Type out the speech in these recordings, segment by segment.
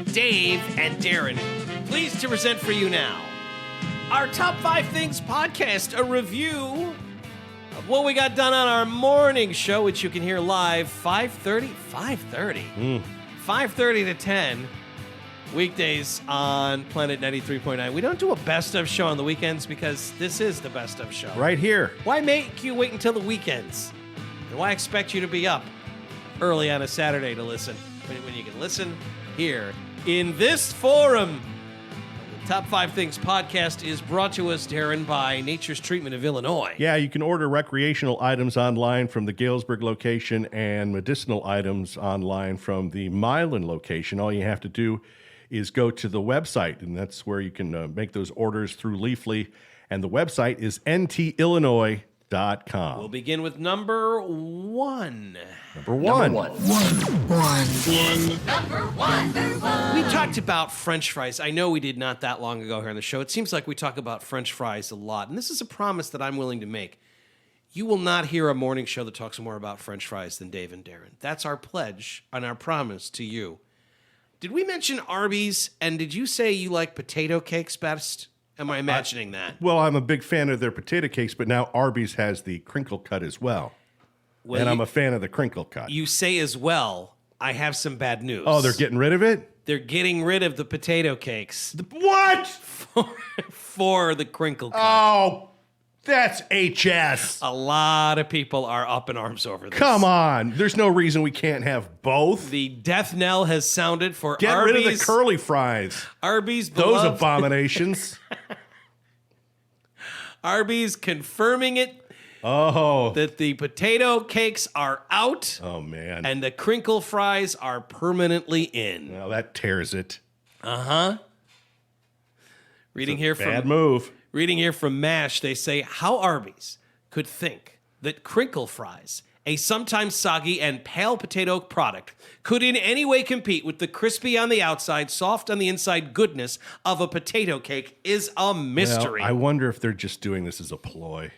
Dave and Darren, pleased to present for you now our Top 5 Things podcast, a review of what we got done on our morning show, which you can hear live 5:30 to 10, weekdays on Planet 93.9. We don't do a best of show on the weekends because this is the best of show. Right here. Why make you wait until the weekends? And why expect you to be up early on a Saturday to listen when you can listen here in this forum? The Top 5 Things podcast is brought to us, Darren, by Nature's Treatment of Illinois. Yeah, you can order recreational items online from the Galesburg location and medicinal items online from the Milan location. All you have to do is go to the website, and that's where you can make those orders through Leafly. And the website is ntillinois.com. We'll begin with number one. Number one. We talked about French fries. I know we did not that long ago here on the show. It seems like we talk about French fries a lot, and this is a promise that I'm willing to make. You will not hear a morning show that talks more about French fries than Dave and Darren. That's our pledge and our promise to you. Did we mention Arby's, and did you say you like potato cakes best? Am I imagining that? Well, I'm a big fan of their potato cakes, but now Arby's has the crinkle cut as well. And I'm a fan of the crinkle cut. You say as well. I have some bad news. Oh, they're getting rid of it? They're getting rid of the potato cakes. What? For the crinkle cut. Oh, that's HS. A lot of people are up in arms over this. Come on. There's no reason we can't have both. The death knell has sounded for Get Arby's. rid of the curly fries. Arby's Those beloved. abominations. Arby's confirming it. Oh. That the potato cakes are out. Oh, man. And the crinkle fries are permanently in. Well, that tears it. Uh-huh. Reading here Bad move. Reading here from MASH, they say, how Arby's could think that crinkle fries, a sometimes soggy and pale potato product, could in any way compete with the crispy on the outside, soft on the inside goodness of a potato cake is a mystery. Well, I wonder if they're just doing this as a ploy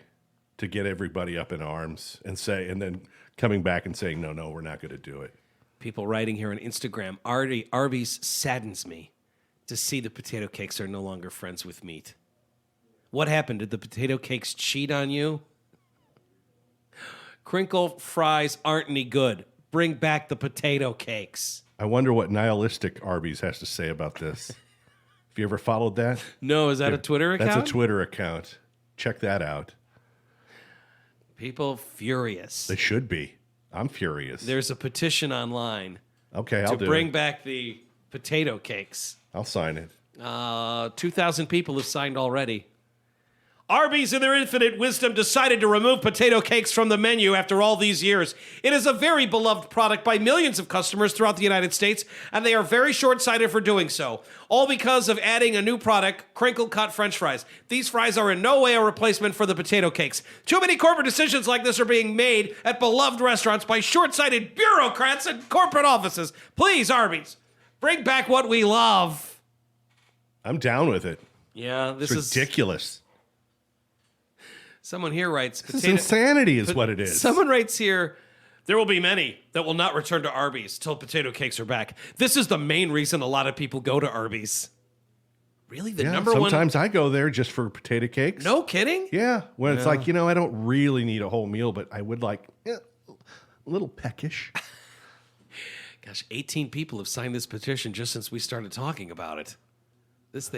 to get everybody up in arms and then coming back and saying, no, we're not going to do it. People writing here on Instagram, Arby's saddens me to see the potato cakes are no longer friends with meat. What happened? Did the potato cakes cheat on you? Crinkle fries aren't any good. Bring back the potato cakes. I wonder what nihilistic Arby's has to say about this. Have you ever followed that? No, is that a Twitter account? That's a Twitter account. Check that out. People furious. They should be. I'm furious. There's a petition online. Okay, I'll do it. To bring back the potato cakes. I'll sign it. 2,000 people have signed already. Arby's, in their infinite wisdom, decided to remove potato cakes from the menu after all these years. It is a very beloved product by millions of customers throughout the United States, and they are very short-sighted for doing so. All because of adding a new product, crinkle-cut French fries. These fries are in no way a replacement for the potato cakes. Too many corporate decisions like this are being made at beloved restaurants by short-sighted bureaucrats and corporate offices. Please, Arby's, bring back what we love. I'm down with it. Yeah, this is ridiculous. Someone here writes... This is insanity is what it is. Someone writes here, there will be many that will not return to Arby's till potato cakes are back. This is the main reason a lot of people go to Arby's. Really? The number one... Sometimes I go there just for potato cakes. No kidding? Yeah. When it's like, I don't really need a whole meal, but I would like a little peckish. Gosh, 18 people have signed this petition just since we started talking about it.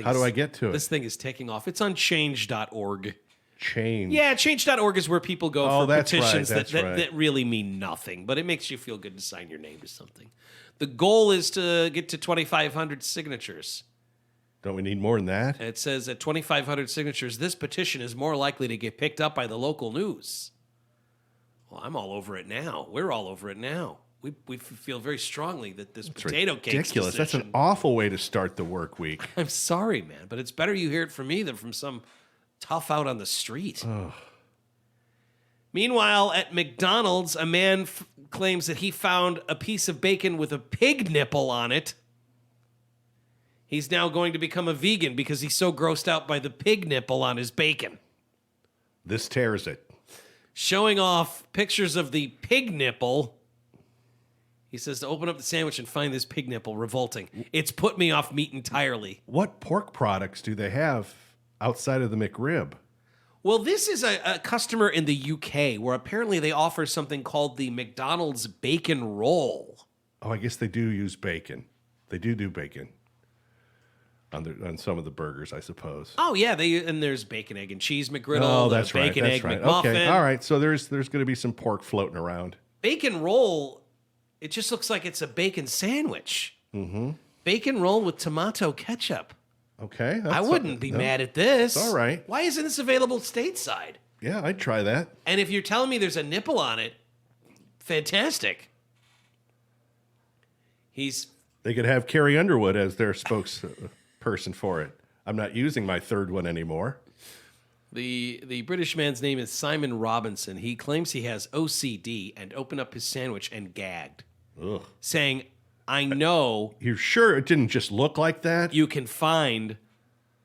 How do I get to it? This thing is taking off. It's on change.org. Change. Yeah, change.org is where people go for petitions right, that really mean nothing, but it makes you feel good to sign your name to something. The goal is to get to 2,500 signatures. Don't we need more than that? It says at 2,500 signatures, this petition is more likely to get picked up by the local news. Well, I'm all over it now. We're all over it now. We feel very strongly that this potato cake is ridiculous. That's an awful way to start the work week. I'm sorry, man, but it's better you hear it from me than from some tough out on the street. Ugh. Meanwhile, at McDonald's, a man claims that he found a piece of bacon with a pig nipple on it. He's now going to become a vegan because he's so grossed out by the pig nipple on his bacon. This tears it. Showing off pictures of the pig nipple, He says to open up the sandwich and find this pig nipple revolting. It's put me off meat entirely. What pork products do they have outside of the McRib? Well, this is a customer in the UK where apparently they offer something called the McDonald's bacon roll. Oh, I guess they do use bacon. They do bacon on some of the burgers, I suppose. Oh yeah, and there's bacon, egg, and cheese McGriddle. Oh, that's right. Bacon, That's egg, right. McMuffin. Okay, all right. So there's going to be some pork floating around. Bacon roll. It just looks like it's a bacon sandwich. Mm-hmm. Bacon roll with tomato ketchup. Okay, I wouldn't be mad at this. All right. Why isn't this available stateside? Yeah, I'd try that. And if you're telling me there's a nipple on it, fantastic. They could have Carrie Underwood as their spokesperson for it. I'm not using my third one anymore. The British man's name is Simon Robinson. He claims he has OCD and opened up his sandwich and gagged, saying, I know You're sure it didn't just look like that? you can find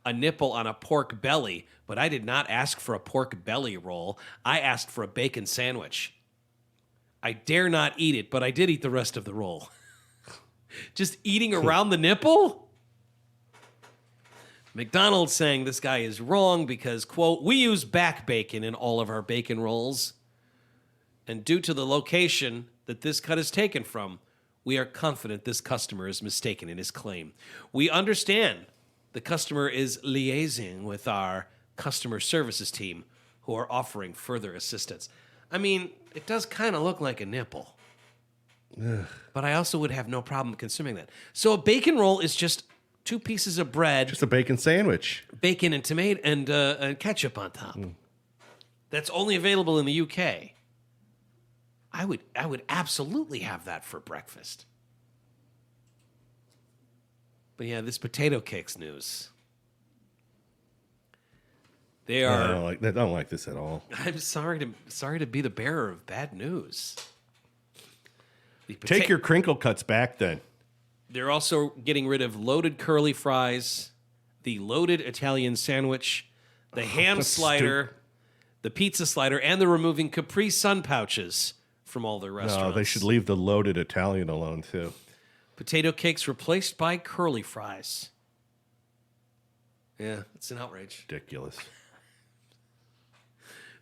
a nipple on a pork belly, but I did not ask for a pork belly roll. I asked for a bacon sandwich. I dare not eat it, but I did eat the rest of the roll. Just eating around the nipple? McDonald's saying this guy is wrong because, quote, we use back bacon in all of our bacon rolls. And due to the location that this cut is taken from, we are confident this customer is mistaken in his claim. We understand the customer is liaising with our customer services team who are offering further assistance. I mean, it does kind of look like a nipple. Ugh. But I also would have no problem consuming that. So a bacon roll is just 2 pieces of bread, Just a bacon sandwich. bacon and tomato and ketchup on top. That's only available in the UK. I would absolutely have that for breakfast. But yeah, this potato cakes news. They are. I don't like this at all. I'm sorry to be the bearer of bad news. Take your crinkle cuts back then. They're also getting rid of loaded curly fries, the loaded Italian sandwich, the ham slider, the pizza slider, and they're removing Capri Sun pouches from all their restaurants. No, they should leave the loaded Italian alone, too. Potato cakes replaced by curly fries. Yeah, it's an outrage. Ridiculous.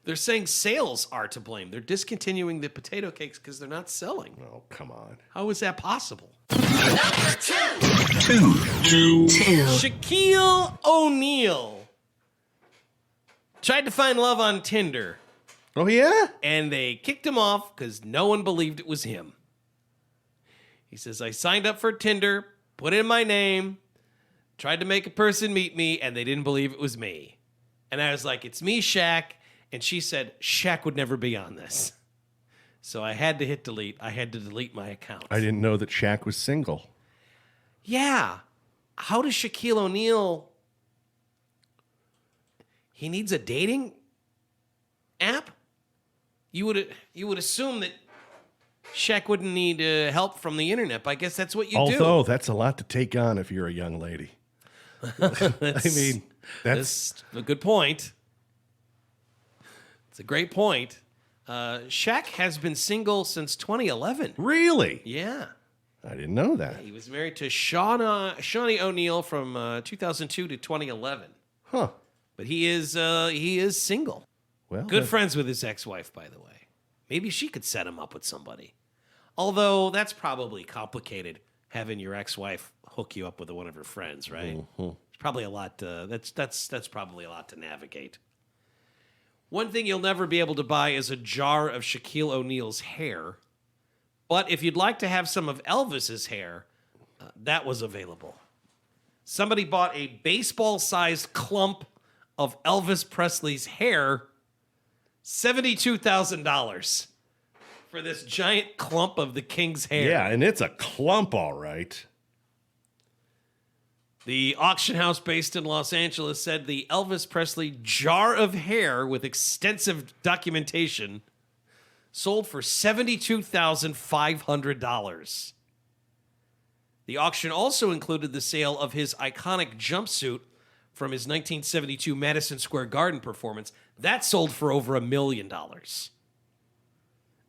They're saying sales are to blame. They're discontinuing the potato cakes because they're not selling. Oh, come on. How is that possible? Number 2. Shaquille O'Neal tried to find love on Tinder, Oh, yeah? and they kicked him off because no one believed it was him. He says, I signed up for Tinder, put in my name, tried to make a person meet me, and they didn't believe it was me. And I was like, it's me, Shaq. And she said, Shaq would never be on this. So I had to hit delete. I had to delete my account. I didn't know that Shaq was single. Yeah. How does Shaquille O'Neal... He needs a dating app? You would assume that Shaq wouldn't need help from the internet, but I guess that's what you do. Although, that's a lot to take on if you're a young lady. That's a good point. It's a great point. Shaq has been single since 2011. Really? Yeah. I didn't know that. He was married to Shawnee O'Neal from 2002 to 2011. Huh. But he is single. Well, Good friends with his ex-wife, by the way. Maybe she could set him up with somebody. Although that's probably complicated, having your ex-wife hook you up with one of her friends, right? Mm-hmm. It's probably a lot. That's probably a lot to navigate. One thing you'll never be able to buy is a jar of Shaquille O'Neal's hair. But if you'd like to have some of Elvis's hair, that was available. Somebody bought a baseball-sized clump of Elvis Presley's hair, $72,000 for this giant clump of the king's hair. yeah, and it's a clump, all right. The auction house based in Los Angeles said the Elvis Presley jar of hair with extensive documentation sold for $72,500. The auction also included the sale of his iconic jumpsuit from his 1972 Madison Square Garden performance. That sold for over $1 million.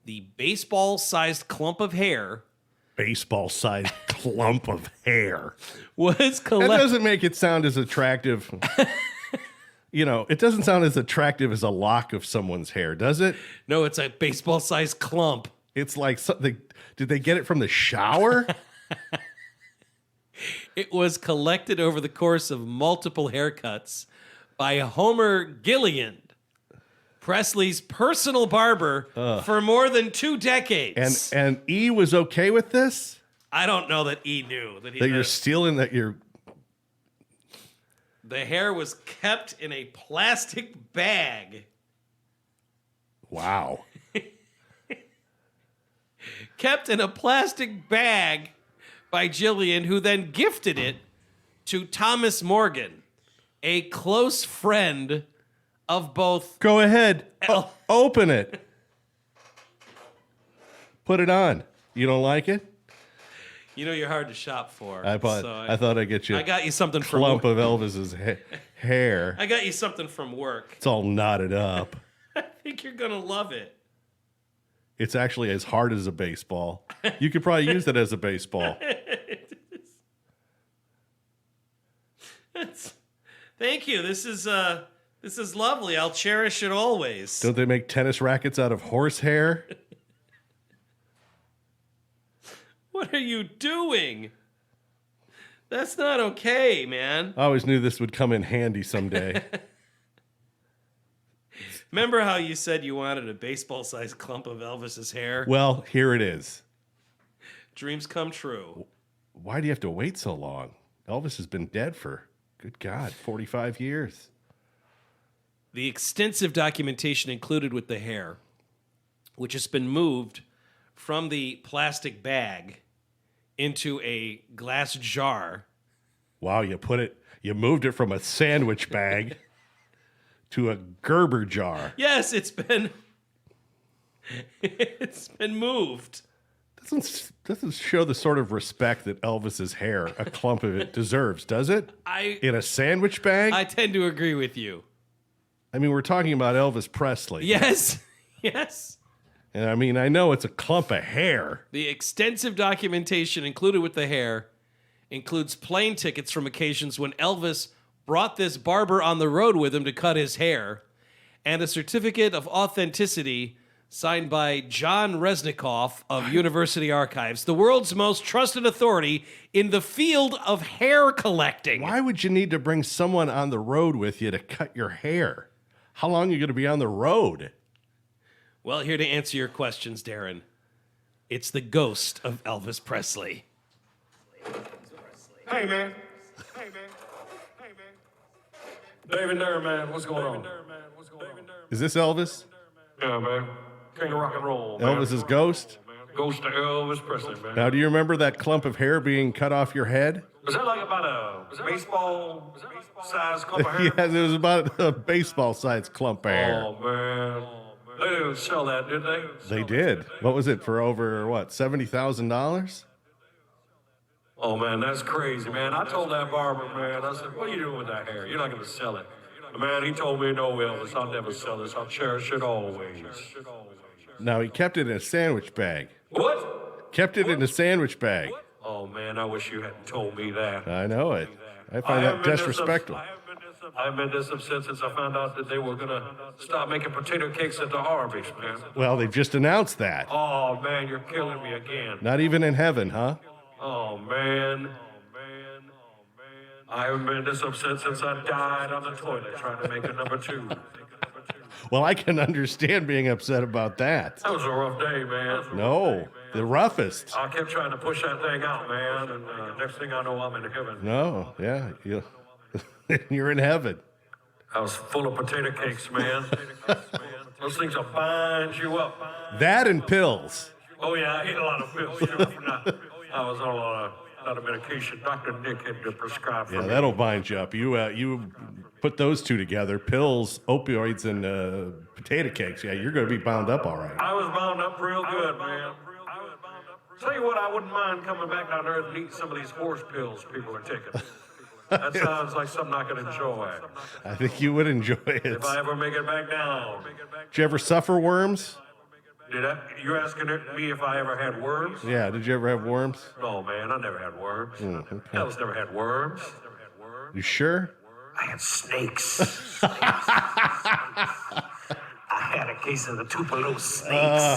The baseball-sized clump of hair baseball-sized clump of hair. Was That collected. doesn't make it sound as attractive. It doesn't sound as attractive as a lock of someone's hair, does it? No, it's a baseball-sized clump. It's like something. Did they get it from the shower? It was collected over the course of multiple haircuts by Homer Gillian, Presley's personal barber, for more than 2 decades. And E was okay with this? I don't know that E knew that That you're stealing that you're. The hair was kept in a plastic bag. Wow. Kept in a plastic bag by Gillian, who then gifted it to Thomas Morgan, a close friend of both. Go ahead. Open it. Put it on. You don't like it? You know you're hard to shop for. I thought I'd get you I got you something from lump of Elvis's hair. I got you something from work. It's all knotted up. I think you're gonna love it. It's actually as hard as a baseball. You could probably use it as a baseball. Thank you. This is lovely. I'll cherish it always. Don't they make tennis rackets out of horsehair? What are you doing? That's not okay, man. I always knew this would come in handy someday. Remember how you said you wanted a baseball-sized clump of Elvis's hair? Well, here it is. Dreams come true. Why do you have to wait so long? Elvis has been dead for, good God, 45 years. The extensive documentation included with the hair, which has been moved from the plastic bag into a glass jar. Wow, you moved it from a sandwich bag to a Gerber jar. Yes, it's been moved. Doesn't show the sort of respect that Elvis's hair, a clump of it, deserves, does it? In a sandwich bag? I tend to agree with you. I mean, we're talking about Elvis Presley. Yes. Yes. And I mean, I know it's a clump of hair. The extensive documentation included with the hair includes plane tickets from occasions when Elvis brought this barber on the road with him to cut his hair, and a certificate of authenticity signed by John Resnikoff of University Archives, the world's most trusted authority in the field of hair collecting. Why would you need to bring someone on the road with you to cut your hair? How long are you going to be on the road? Well, here to answer your questions, Darren. It's the ghost of Elvis Presley. Hey, man. David Darren, man. What's going on? Is this Elvis? Yeah, man. King of rock and roll, man. Elvis's ghost? Ghost of Elvis Presley, man. Now, do you remember that clump of hair being cut off your head? Was that like about a baseball-sized clump of hair? Yes, it was about a baseball-sized clump of hair. Oh, man. They didn't sell that, did they? They did. What was it, for over, what, $70,000? Oh, man, that's crazy, man. I told that barber, man, I said, what are you doing with that hair? You're not going to sell it. Man, he told me, no, Elvis, I'll never sell this. I'll cherish it always. Now, he kept it in a sandwich bag. What? Kept it in a sandwich bag. Oh, man, I wish you hadn't told me that. I know it. I find that disrespectful. I've been this upset since I found out that they were going to stop making potato cakes at the Arby's, man. Well, they've just announced that. Oh, man, you're killing me again. Not even in heaven, huh? Oh, man. I haven't been this upset since I died on the toilet trying to make a number 2. Well, I can understand being upset about that. That was a rough day, man. No, the roughest. I kept trying to push that thing out, man, and next thing I know, I'm in heaven. No, yeah, you're in heaven. I was full of potato cakes, man. Those things will bind you up. That and pills. Oh, yeah, I ate a lot of pills, too. I was on a lot of medication Dr. Nick had to prescribe for Yeah, me. that'll bind you up. You put those two together, pills, opioids, and potato cakes. Yeah, you're going to be bound up all right. I was bound up real good, man. Tell you what, I wouldn't mind coming back down to earth and eating some of these horse pills people are taking. That sounds like something I could enjoy. I think you would enjoy it. If I ever make it back down. Did you ever suffer worms? You asking me if I ever had worms? Yeah, did you ever have worms? No, man, I never had worms. Okay. Hell's never had worms. You sure? I had snakes. I had a case of the Tupelo snakes.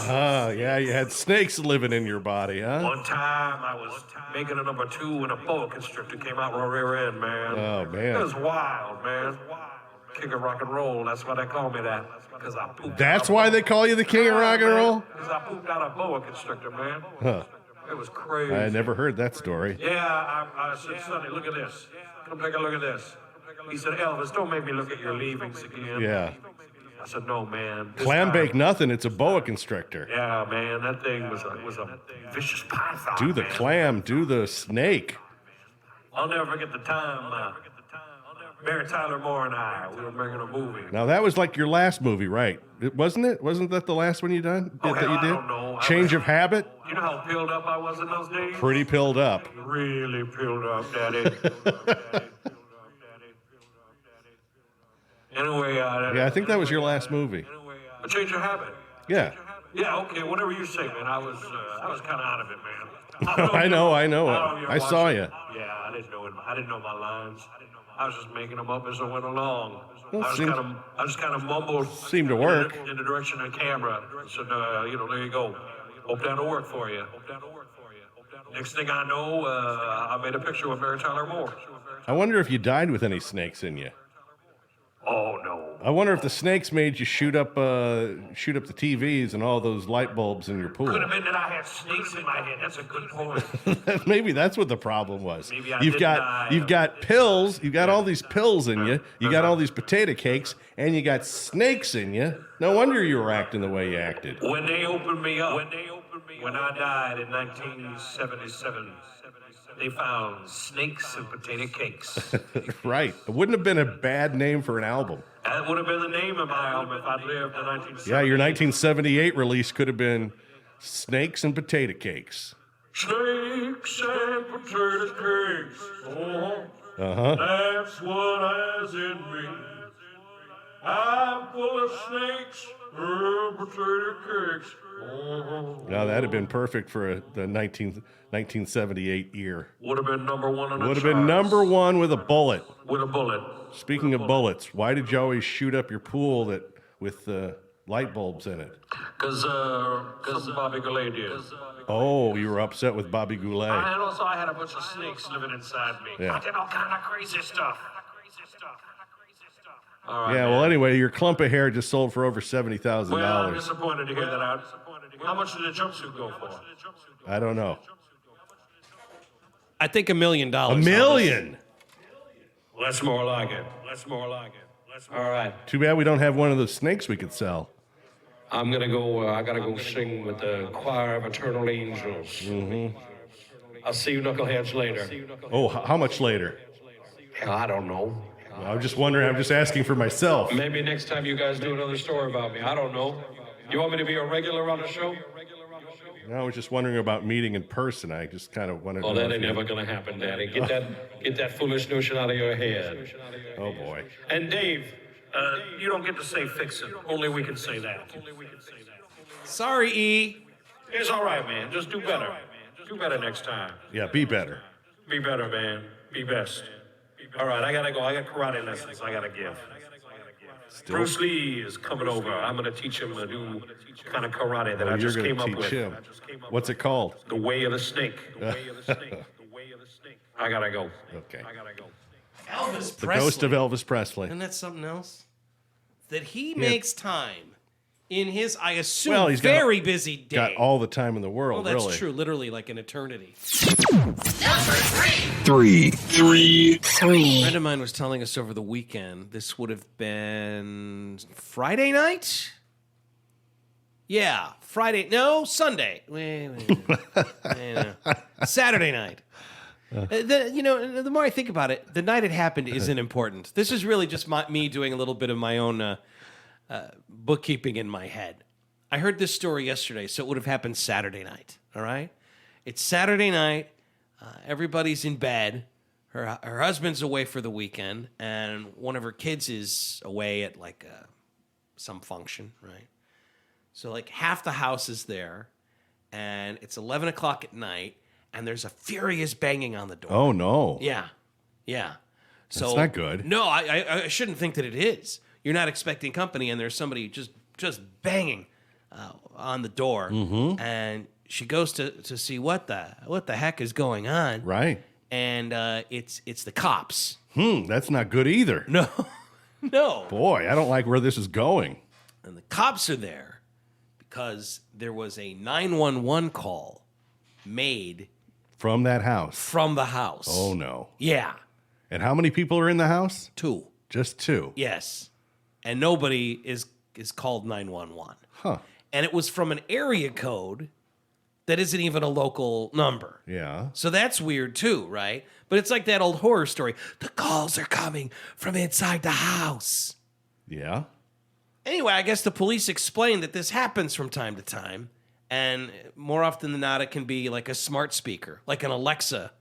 Yeah, you had snakes living in your body, huh? One time I was making a number 2 and a boa constrictor came out my rear end, man. Oh, man. It was wild, man. King of rock and roll, that's why they call me that. Because I pooped That's out why they call you the king of rock and roll? Because I pooped out a boa constrictor, man. Huh. It was crazy. I never heard that story. Yeah, I said, Sonny, look at this. Come take a look at this. He said, Elvis, don't make me look at your leavings again. Yeah. I said, no, man. Clam bake nothing, it's a boa constrictor. Yeah, man, that thing was a vicious python. Do the man. clam, do the snake. I'll never forget the time Mary Tyler Moore and I, we were making a movie. Now that was like your last movie, right? Wasn't it? Wasn't that the last one you done? Oh, that hell, you I did? don't know. Change of Habit? You know how pilled up I was in those days? Pretty pilled up. Really pilled up, Daddy. Anyway, Yeah, I think that was your last movie. A Change of Habit. Yeah. Yeah, okay, whatever you say, man. I was kind of out of it, man. I know. I saw you. Yeah, I didn't know my lines. I was just making them up as I went along. Well, I just kind of mumbled. Seemed to work. In the direction of the camera. So, there you go. Hope that'll work for you. Next thing I know, I made a picture with Mary Tyler Moore. I wonder if you died with any snakes in you. Oh no. I wonder if the snakes made you shoot up the TVs and all those light bulbs in your pool. Could have been that I had snakes in my head. That's a good point. Maybe that's what the problem was. Maybe I You've did got die. you've got pills, you've got all these pills in you, you got all these potato cakes, and you got snakes in you. No wonder you were acting the way you acted. When they opened me up, when I died in 1977, they found snakes and potato cakes. Right. It wouldn't have been a bad name for an album. That would have been the name of my album if I'd lived in 1978. Yeah, your 1978 release could have been Snakes and Potato Cakes. Snakes and potato cakes. Uh-huh. That's what is in me. I'm full of snakes and potato cakes. Now, that'd have been perfect for the 1978 year. Would have been number 1 on the Would have charts. been number 1 with a bullet. With a bullet. Speaking of bullets, why did you always shoot up your pool with light bulbs in it? Because Bobby Goulet did. Oh, you were upset with Bobby Goulet. And also I had a bunch of snakes living inside me. Yeah. I did all kind of crazy stuff. All right, Yeah, man. well, anyway, your clump of hair just sold for over $70,000. Well, I'm disappointed to hear that out. How much did the jumpsuit go for? I don't know. I think $1 million. $1 million? Well, that's more like it. All right. Too bad we don't have one of those snakes we could sell. I'm going to go, I got to go sing with the choir of eternal angels. Mm-hmm. I'll see you knuckleheads later. Oh, how much later? Hell, I don't know. I'm just wondering. I'm just asking for myself. Maybe next time you guys do another story about me. I don't know. You want me to be a regular on the show? I was just wondering about meeting in person. I just kind of wanted to Oh, know that if ain't you- never gonna happen, Daddy. Get that foolish notion out of your head. Oh, boy. And Dave, you don't get to say fix it. Only we can say that. Sorry, E. It's all right, man. Just do better. Do better next time. Yeah, be better. Be better, man. Be best. All right, I gotta go. I got karate lessons I gotta give. Bruce Lee is coming over. I'm gonna teach him a new kind of karate that I You're just going came to up teach with. him. What's it called? The way of the snake. I gotta go. Okay. Elvis The Presley. ghost of Elvis Presley. Isn't that something else? That he makes time in his, I assume, Well, he's got- very busy day. Got all the time in the world, well, that's really. true. Literally like an eternity. Number 3. A friend of mine was telling us over the weekend, this would have been Friday night? Yeah, Friday. No, Sunday. Wait. Saturday night. The more I think about it, the night it happened isn't important. This is really just me doing a little bit of my own bookkeeping in my head. I heard this story yesterday, so it would have happened Saturday night. All right? It's Saturday night. Everybody's in bed. Her husband's away for the weekend, and one of her kids is away at like some function, right? So like half the house is there, and it's 11 o'clock at night, and there's a furious banging on the door. Oh, no. Yeah. So That's not good. No, I shouldn't think that it is. You're not expecting company, and there's somebody just banging on the door, and she goes to see what the heck is going on. Right. And it's the cops. That's not good either. No. Boy, I don't like where this is going. And the cops are there because there was a 911 call made From that house. from the house. Oh, no. Yeah. And how many people are in the house? 2. Just 2. Yes. And nobody is called 911. Huh. And it was from an area code that isn't even a local number. Yeah. So that's weird too, right? But it's like that old horror story. The calls are coming from inside the house. Yeah. Anyway, I guess the police explained that this happens from time to time. And more often than not, it can be like a smart speaker, like an Alexa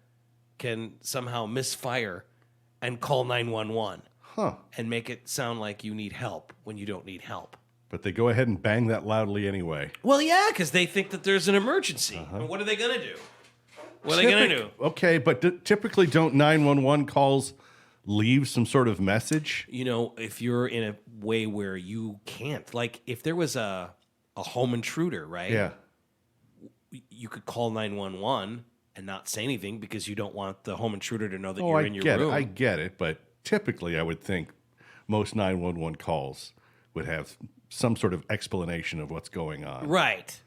can somehow misfire and call 911 and make it sound like you need help when you don't need help. But they go ahead and bang that loudly anyway. Well, yeah, because they think that there's an emergency. And what are they going to do? What are they going to do? Okay, but typically don't 911 calls leave some sort of message? You know, if you're in a way where you can't, like if there was a home intruder, right? Yeah. You could call 911 and not say anything because you don't want the home intruder to know that Oh, you're I in your get room. it. I get it. But typically, I would think most 911 calls would have some sort of explanation of what's going on. Right.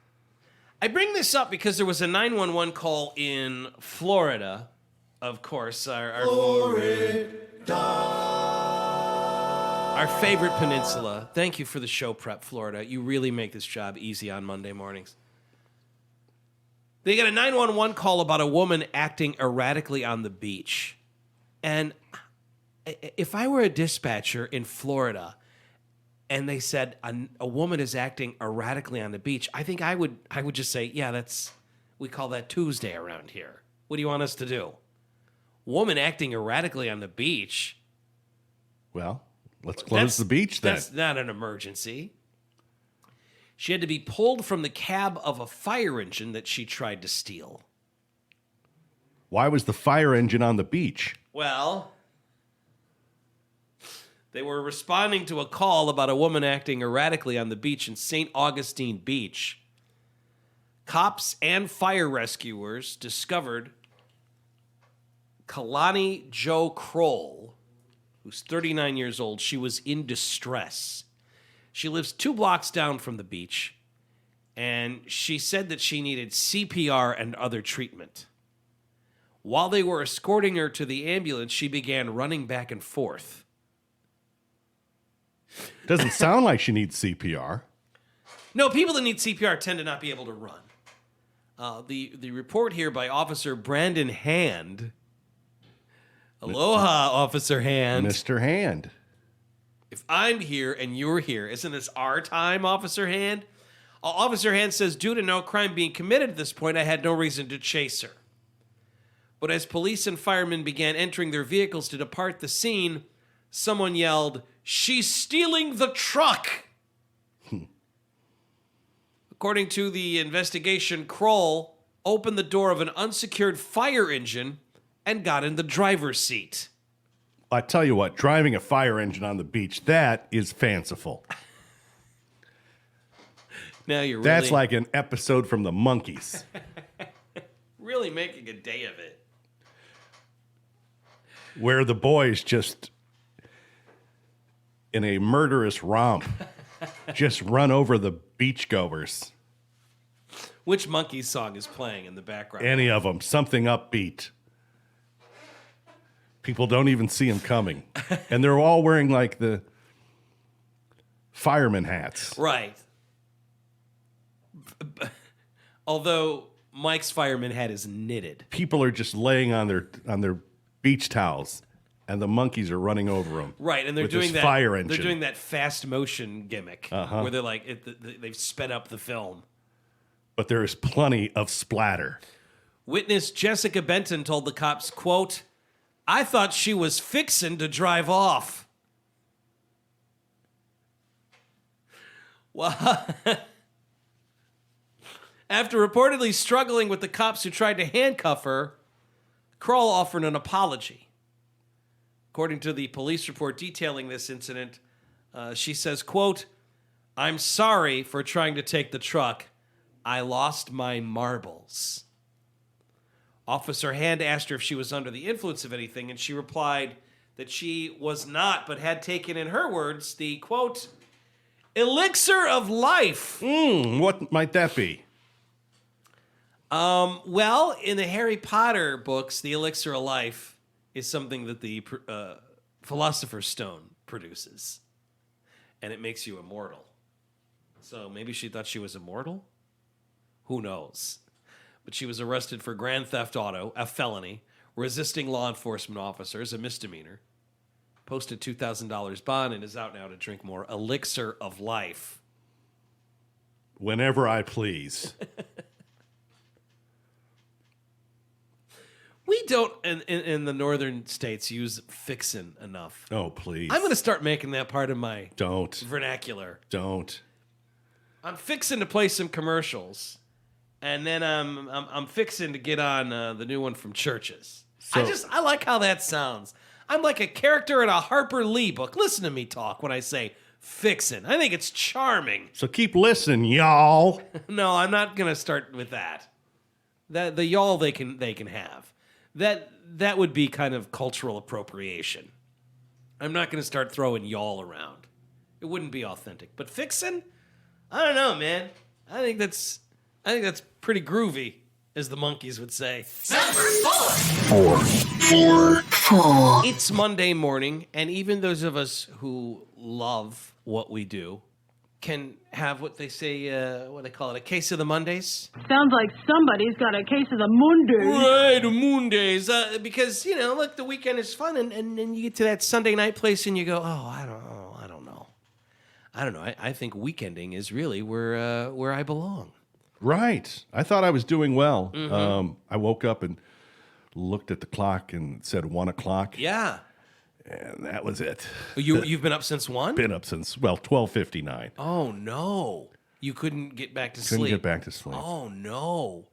I bring this up because there was a 911 call in Florida. Of course, our favorite peninsula. Thank you for the show prep, Florida. You really make this job easy on Monday mornings. They got a 911 call about a woman acting erratically on the beach. And if I were a dispatcher in Florida and they said a woman is acting erratically on the beach, I think I would just say, yeah, we call that Tuesday around here. What do you want us to do? Woman acting erratically on the beach. Well, let's close the beach then. That's not an emergency. She had to be pulled from the cab of a fire engine that she tried to steal. Why was the fire engine on the beach? Well, they were responding to a call about a woman acting erratically on the beach in St. Augustine Beach. Cops and fire rescuers discovered Kalani Jo Kroll, who's 39 years old. She was in distress. She lives 2 blocks down from the beach, and she said that she needed CPR and other treatment. While they were escorting her to the ambulance, she began running back and forth. Doesn't sound like she needs CPR. No, people that need CPR tend to not be able to run. The report here by Officer Brandon Hand. Aloha, Officer Hand. Mr. Hand. If I'm here and you're here, isn't this our time, Officer Hand? Officer Hand says, due to no crime being committed at this point, I had no reason to chase her. But as police and firemen began entering their vehicles to depart the scene, someone yelled, "She's stealing the truck!" According to the investigation, Kroll opened the door of an unsecured fire engine and got in the driver's seat. I tell you what, driving a fire engine on the beach, that is fanciful. Now you're That's like an episode from the Monkees. really making a day of it. Where the boys just, in a murderous romp, just run over the beachgoers. Which Monkees song is playing in the background? Any of them, something upbeat. People don't even see them coming. And they're all wearing like the fireman hats. Right. Although Mike's fireman hat is knitted. People are just laying on their beach towels, and the Monkees are running over them. Right, and they're with doing this that fire engine. They're doing that fast motion gimmick where they're like they've sped up the film. But there is plenty of splatter. Witness Jessica Benton told the cops, quote, "I thought she was fixin' to drive off." Well, After reportedly struggling with the cops who tried to handcuff her, Kroll offered an apology. According to the police report detailing this incident, she says, quote, "I'm sorry for trying to take the truck. I lost my marbles." Officer Hand asked her if she was under the influence of anything, and she replied that she was not, but had taken, in her words, the, quote, elixir of life. What might that be? Well, in the Harry Potter books, the elixir of life is something that the Philosopher's Stone produces, and it makes you immortal. So maybe she thought she was immortal? Who knows? But she was arrested for grand theft auto, a felony, resisting law enforcement officers, a misdemeanor, posted $2,000 bond, and is out now to drink more elixir of life. Whenever I please. We don't, in the northern states, use fixin' enough. Oh, please. I'm going to start making that part of my Don't. vernacular. Don't. I'm fixing to play some commercials, and then I'm fixing to get on the new one from Churches. So- I like how that sounds. I'm like a character in a Harper Lee book. Listen to me talk when I say fixin'. I think it's charming. So keep listening, y'all. No, I'm not gonna start with that. The y'all they can have. That would be kind of cultural appropriation. I'm not gonna start throwing y'all around. It wouldn't be authentic. But fixin'? I don't know, man. I think that's pretty groovy, as the monkeys would say. Four. It's Monday morning, and even those of us who love what we do can have what they say, what they call it, a case of the Mondays. Sounds like somebody's got a case of the Monday. Right, Mondays. Because, look, the weekend is fun, and then you get to that Sunday night place and you go, I don't know. I think weekending is really where I belong. Right. I thought I was doing well. Mm-hmm. I woke up and looked at the clock and it said 1 o'clock. Yeah. And that was it. You've been up since 1? Been up since, 12:59. Oh, no. You couldn't get back to sleep. Couldn't get back to sleep. Oh, no.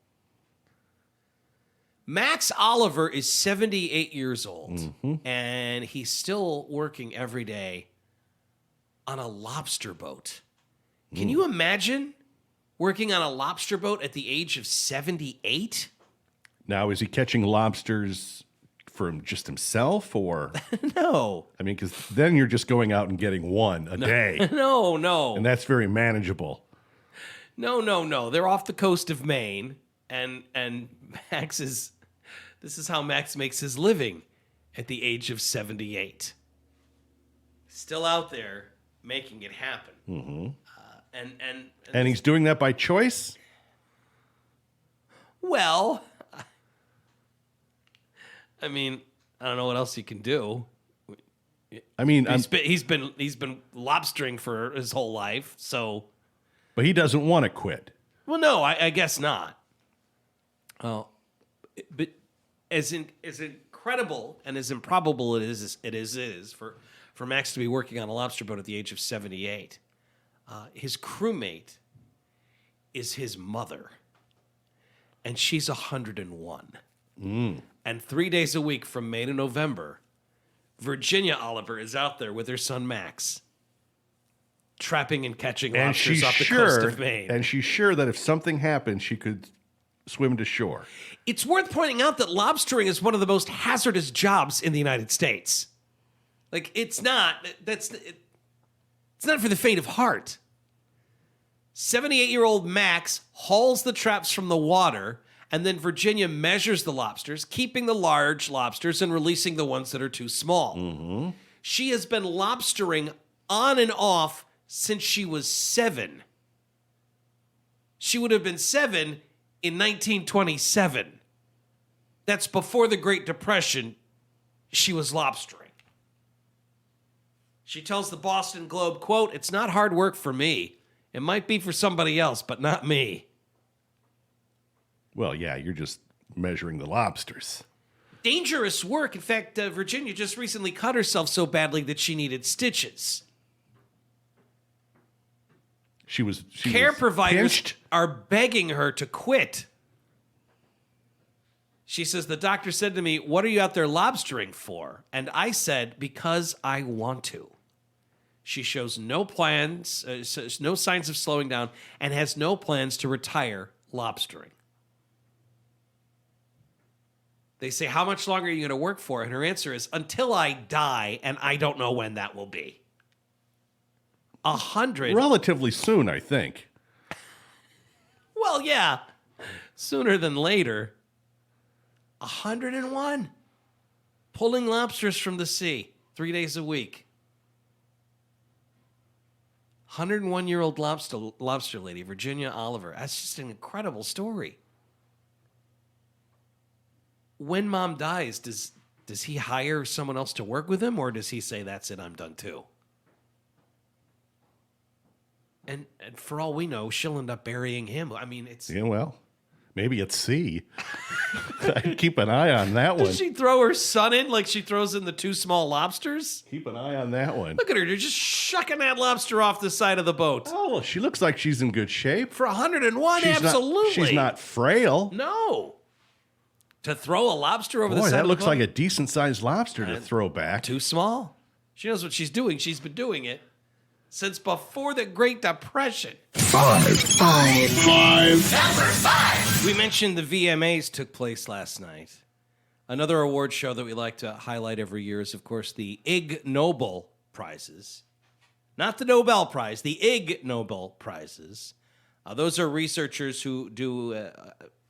Max Oliver is 78 years old, and he's still working every day on a lobster boat. Can you imagine working on a lobster boat at the age of 78? Now, is he catching lobsters from just himself or? No. I mean, because then you're just going out and getting one a day. No. And that's very manageable. No. They're off the coast of Maine, and this is how Max makes his living at the age of 78. Still out there making it happen. Mm-hmm. And he's doing that by choice? Well, I mean, I don't know what else he can do. I mean, He's been lobstering for his whole life, so. but he doesn't want to quit. Well, no, I guess not. Oh, but as incredible and as improbable it is for Max to be working on a lobster boat at the age of 78. His crewmate is his mother, and she's 101. And 3 days a week from May to November, Virginia Oliver is out there with her son Max, trapping and catching lobsters off the coast of Maine. And she's sure that if something happened, she could swim to shore. It's worth pointing out that lobstering is one of the most hazardous jobs in the United States. Like, it's not for the faint of heart. 78-year-old Max hauls the traps from the water, and then Virginia measures the lobsters, keeping the large lobsters and releasing the ones that are too small. She has been lobstering on and off since she was 7. She would have been 7 in 1927. That's before the Great Depression. She was lobstering. She tells the Boston Globe, quote, "It's not hard work for me. It might be for somebody else, but not me." Well, yeah, you're just measuring the lobsters. Dangerous work. In fact, Virginia just recently cut herself so badly that she needed stitches. she Care was providers pinched. are begging her to quit. She says, the doctor said to me, "What are you out there lobstering for?" And I said, "Because I want to." She shows no plans, no signs of slowing down, and has no plans to retire lobstering. They say, "How much longer are you going to work for?" And her answer is, "Until I die, and I don't know when that will be." 100. Relatively soon, I think. Well, yeah, sooner than later. 101. Pulling lobsters from the sea 3 days a week. 101-year-old lobster lady, Virginia Oliver. That's just an incredible story. When Mom dies, does he hire someone else to work with him, or does he say, "That's it, I'm done too"? And for all we know, she'll end up burying him. I mean, it's... Yeah, well, maybe at sea. I'd keep an eye on that one. Does she throw her son in like she throws in the 2 small lobsters? Keep an eye on that one. Look at her. They're just shucking that lobster off the side of the boat. Oh, she looks like she's in good shape. For 101, absolutely. She's not frail. No. To throw a lobster over the Boy, side that of the looks boat? like a decent-sized lobster to throw back. Too small. She knows what she's doing. She's been doing it since before the Great Depression. Five. We mentioned the VMAs took place last night. Another award show that we like to highlight every year is, of course, the Ig Nobel Prizes. Not the Nobel Prize, the Ig Nobel Prizes. Those are researchers who do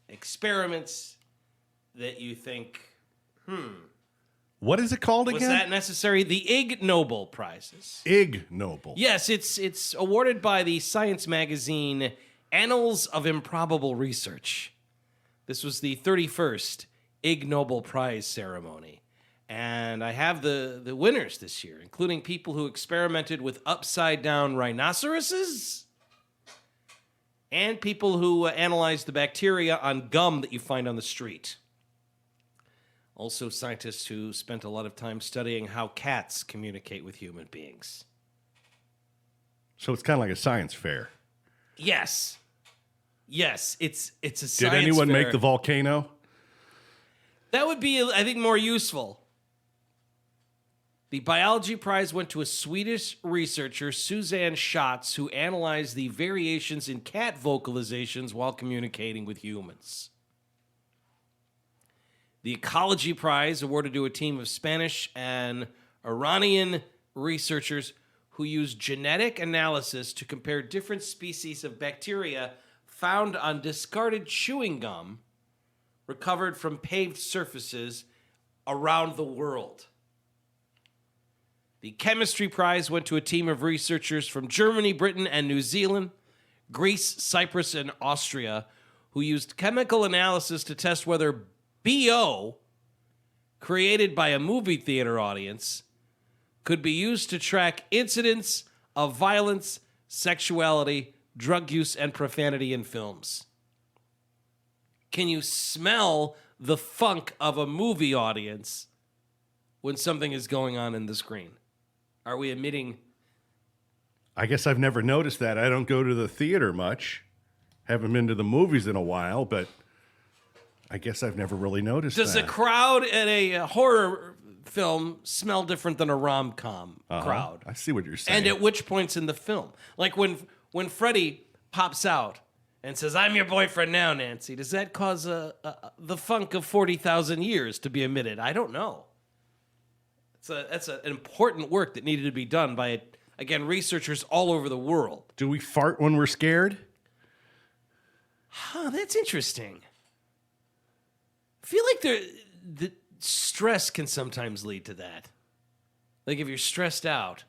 experiments that you think, What is it called was again? that necessary? The Ig Nobel Prizes. Ig Nobel. Yes, it's awarded by the science magazine Annals of Improbable Research. This was the 31st Ig Nobel Prize ceremony. And I have the winners this year, including people who experimented with upside-down rhinoceroses and people who analyzed the bacteria on gum that you find on the street. Also, scientists who spent a lot of time studying how cats communicate with human beings. So it's kind of like a science fair. Yes. Yes, it's a science Did anyone fair. make the volcano? That would be, I think, more useful. The biology prize went to a Swedish researcher, Suzanne Schatz, who analyzed the variations in cat vocalizations while communicating with humans. The ecology prize awarded to a team of Spanish and Iranian researchers who used genetic analysis to compare different species of bacteria found on discarded chewing gum recovered from paved surfaces around the world. The chemistry prize went to a team of researchers from Germany, Britain, and New Zealand, Greece, Cyprus, and Austria, who used chemical analysis to test whether BO, created by a movie theater audience, could be used to track incidents of violence, sexuality, drug use, and profanity in films. Can you smell the funk of a movie audience when something is going on in the screen? Are we emitting... I guess I've never noticed that. I don't go to the theater much. Haven't been to the movies in a while, but I guess I've never really noticed Does that. a crowd at a horror film smell different than a rom-com crowd? I see what you're saying. And at which points in the film? Like when Freddy pops out and says, "I'm your boyfriend now, Nancy," does that cause the funk of 40,000 years to be emitted? I don't know. That's an important work that needed to be done by, again, researchers all over the world. Do we fart when we're scared? Huh, that's interesting. I feel like the stress can sometimes lead to that. Like if you're stressed out.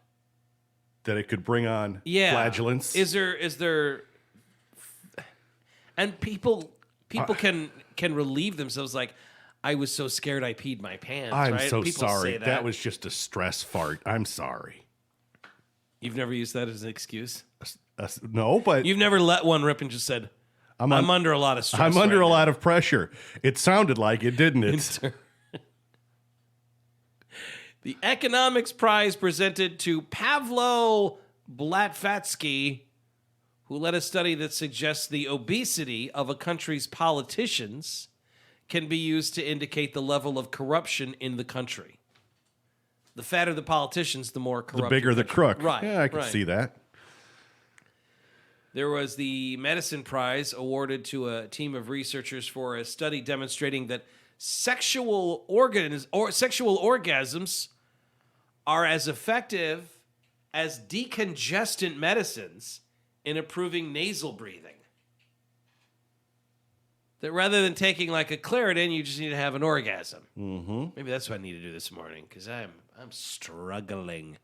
That it could bring on Yeah. flatulence? Is there and people can relieve themselves like, "I was so scared I peed my pants." I'm right? so People sorry. say That was just a stress fart. I'm sorry. You've never used that as an excuse? No, but You've never let one rip and just said, I'm under a lot of stress. I'm under right a now." lot of pressure. It sounded like it, didn't it? The economics prize presented to Pavlo Blatvatsky, who led a study that suggests the obesity of a country's politicians can be used to indicate the level of corruption in the country. The fatter the politicians, the more corrupt. The bigger the crook. Right. Yeah, I can right. see that. There was the Medicine Prize awarded to a team of researchers for a study demonstrating that sexual orgasms are as effective as decongestant medicines in improving nasal breathing. That rather than taking like a Claritin, you just need to have an orgasm. Mm-hmm. Maybe that's what I need to do this morning because I'm struggling.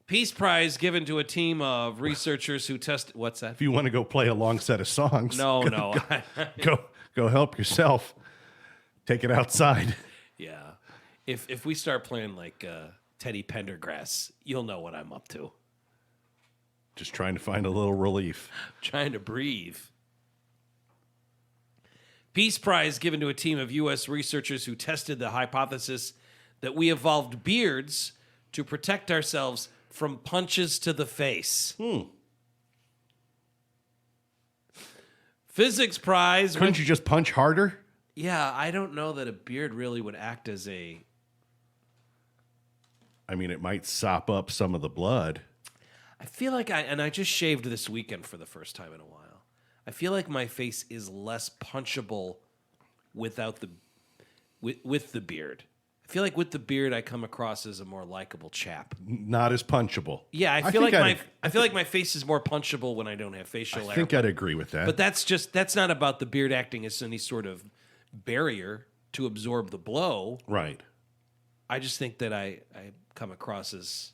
Peace Prize given to a team of researchers who tested. What's that? If you want to go play a long set of songs, No. go help yourself. Take it outside. Yeah. If we start playing like Teddy Pendergrass, you'll know what I'm up to. Just trying to find a little relief. Trying to breathe. Peace Prize given to a team of U.S. researchers who tested the hypothesis that we evolved beards to protect ourselves from punches to the face. Physics Prize. Couldn't you just punch harder? Yeah, I don't know that a beard really would act as a... I mean, it might sop up some of the blood. I feel like I just shaved this weekend for the first time in a while. I feel like my face is less punchable without with the beard. I feel like with the beard, I come across as a more likable chap. Not as punchable. Yeah, I feel like my face is more punchable when I don't have facial hair. I think I'd agree with that. But that's not about the beard acting as any sort of barrier to absorb the blow. Right. I just think that I come across as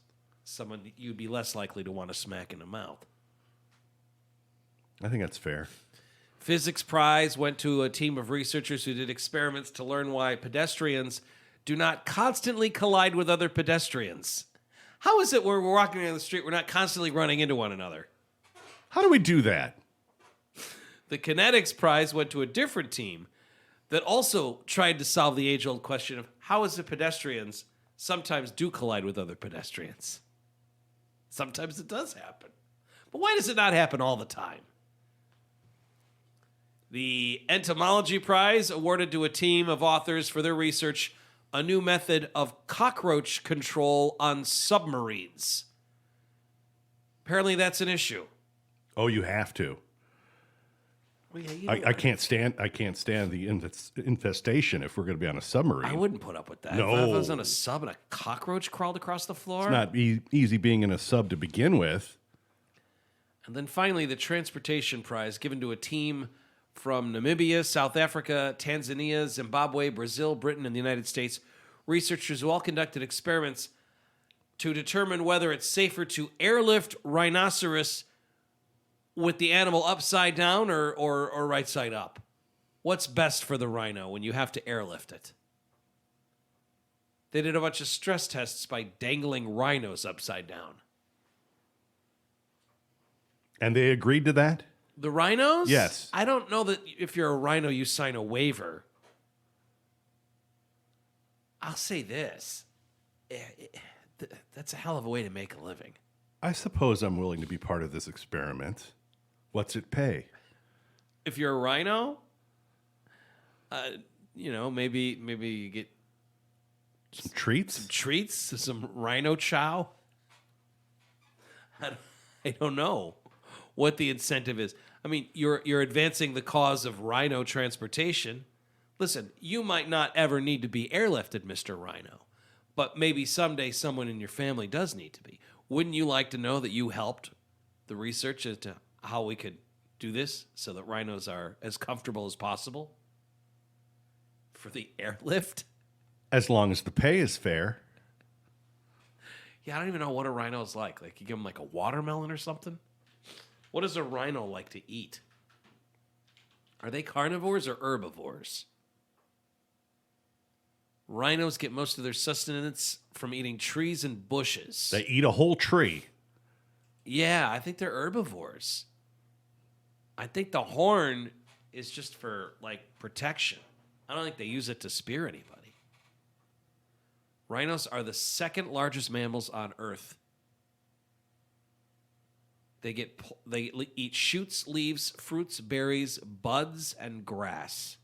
someone you'd be less likely to want to smack in the mouth. I think that's fair. Physics Prize went to a team of researchers who did experiments to learn why pedestrians do not constantly collide with other pedestrians. How is it when we're walking down the street, we're not constantly running into one another? How do we do that? The Kinetics Prize went to a different team that also tried to solve the age-old question of how is it pedestrians sometimes do collide with other pedestrians? Sometimes it does happen. But why does it not happen all the time? The Entomology Prize awarded to a team of authors for their research a new method of cockroach control on submarines. Apparently that's an issue. Oh, you have to. Well, yeah, I can't stand the infestation if we're going to be on a submarine. I wouldn't put up with that. No. If I was on a sub and a cockroach crawled across the floor. It's not easy being in a sub to begin with. And then finally, the Transportation Prize given to a team from Namibia, South Africa, Tanzania, Zimbabwe, Brazil, Britain, and the United States. Researchers who all conducted experiments to determine whether it's safer to airlift rhinoceros with the animal upside down or right side up. What's best for the rhino when you have to airlift it? They did a bunch of stress tests by dangling rhinos upside down. And they agreed to that? The rhinos? Yes. I don't know that if you're a rhino, you sign a waiver. I'll say this. That's a hell of a way to make a living. I suppose I'm willing to be part of this experiment. What's it pay? If you're a rhino, maybe you get Some treats? treats, some rhino chow. I don't know what the incentive is. I mean, you're advancing the cause of rhino transportation. Listen, you might not ever need to be airlifted, Mr. Rhino, but maybe someday someone in your family does need to be. Wouldn't you like to know that you helped the research as to how we could do this so that rhinos are as comfortable as possible for the airlift? As long as the pay is fair. Yeah, I don't even know what a rhino is like. Like, you give them like a watermelon or something? What does a rhino like to eat? Are they carnivores or herbivores? Rhinos get most of their sustenance from eating trees and bushes. They eat a whole tree. Yeah, I think they're herbivores. I think the horn is just for, like, protection. I don't think they use it to spear anybody. Rhinos are the second largest mammals on Earth. They eat shoots, leaves, fruits, berries, buds, and grass.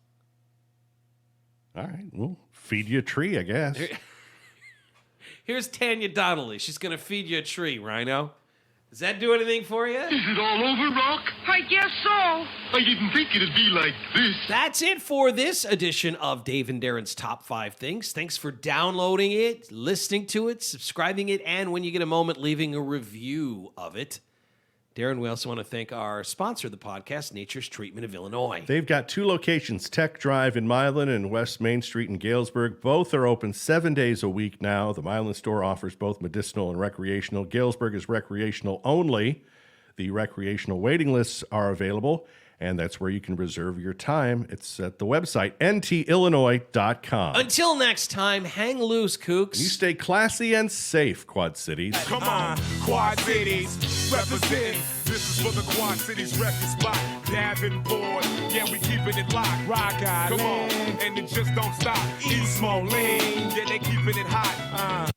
All right, we'll feed you a tree, I guess. Here's Tanya Donnelly. She's going to feed you a tree, Rhino. Does that do anything for you? Is it all over, Rock? I guess so. I didn't think it'd be like this. That's it for this edition of Dave and Darren's Top 5 Things. Thanks for downloading it, listening to it, subscribing it, and when you get a moment, leaving a review of it. Darren, we also want to thank our sponsor of the podcast, Nature's Treatment of Illinois. They've got 2 locations, Tech Drive in Milan and West Main Street in Galesburg. Both are open 7 days a week now. The Milan store offers both medicinal and recreational. Galesburg is recreational only. The recreational waiting lists are available, and that's where you can reserve your time. It's at the website, ntillinois.com. Until next time, hang loose, kooks. You stay classy and safe, Quad Cities. Come on, Quad Cities, represent. This is for the Quad Cities record spot. Davenport, yeah, we keeping it locked. Rock Island, come on, and it just don't stop. East Moline, yeah, they keeping it hot.